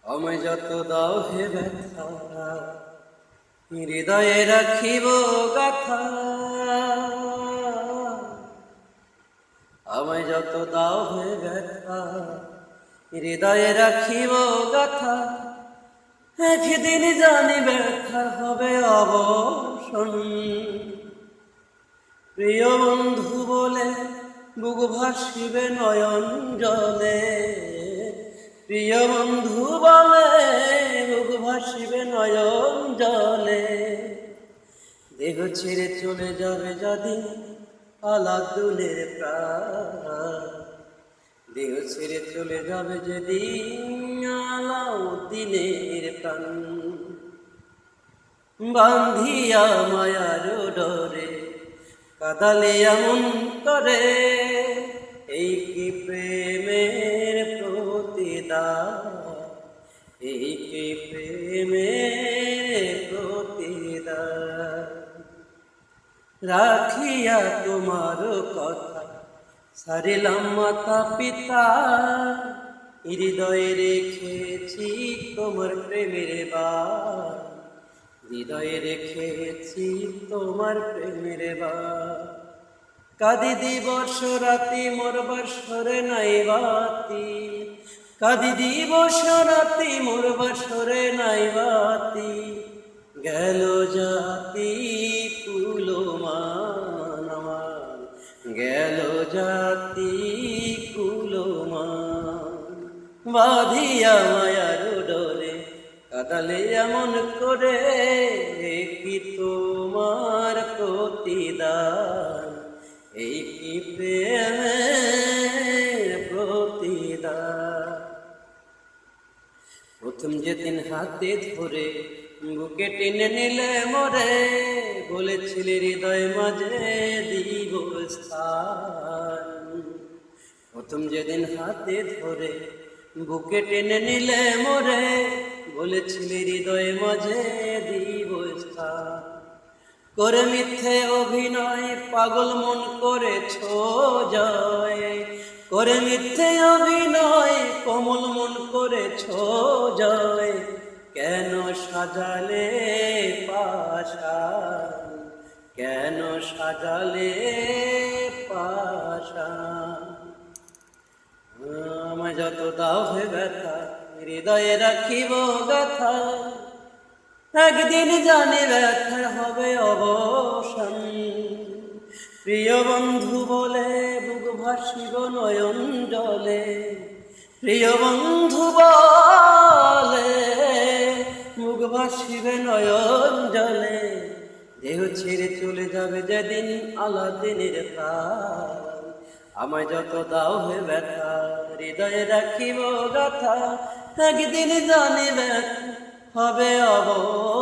আমায় যত দাও হে ব্যথা, হৃদয়ে রাখিব গাথা। আমায় যত দাও হে ব্যথা, হৃদয়ে রাখিব গাথা। একদিন জানি ব্যথা হবে অবসান। প্রিয় বন্ধু বলে বুক ভাসিবে নয়ন জলে। প্রিয় বন্ধু বলে বুক ভাসিবে নয়ন জলে। দেহ ছেড়ে চলে যাবে যেদিন আলাদুলের প্রাণ। দেহ ছেড়ে চলে যাবে যেদিন আলাউদ্দিনের প্রাণ। বান্ধিয়া মায়ার ডরে কাদালে এমন করে, এই কি প্রেমের প্রতিদান, এই কি প্রেমের প্রতিদান। রাখিয়া তোমার কথা সারিলাম মাতা পিতা, হৃদয়ে রেখেছি তোমার প্রেমের বাণ। হৃদয়ে রেখেছি তোমার প্রেমের বাণ। কাঁদি দিবস রাতি মোর বাসরে নাই বাতি। কাঁদি দিবস রাতি মোর বাসরে নাই বাতি। গেল জাতি কুলমান আমার, গেল জাতি কুলমান। বাঁধিয়া মায়ার ডোরে কাদালে এমন করে, কি তোমার প্রতিদান, এই কি প্রেমের প্রতিদান। প্রথম যেদিন হাতে ধরে বুকে টেনে নিলে মোরে, বলেছিলে হৃদয় মাঝে দিব স্থান। প্রথম যেদিন হাতে ধরে বুকে টেনে নিলে মোরে, বলেছিলে হৃদয় মাঝে দিব স্থান। করে মিথ্যে অভিনয় পাগল মন করেছ জয়। করে মিথ্যে অভিনয় কোমল মন করেছ জয়। কেন সাজালে পাশান, কেন সাজালে পাশান। আমায় যত দাও হে ব্যথা, হৃদয়ে রাখিব গাথা। একদিন জানি ব্যথা হবে অবসান। প্রিয় বন্ধু বলে বুক ভাসিব নয়ন জলে। প্রিয় বন্ধু বলে বুক ভাসিবে নয়ন জলে। দেহ ছেড়ে চলে যাবে যেদিন আলাদিনের প্রাণ। আমায় যত দাও হে ব্যথা, হৃদয়ে রাখিব গাথা। একদিন জানি ব্যথা হবে অবসান।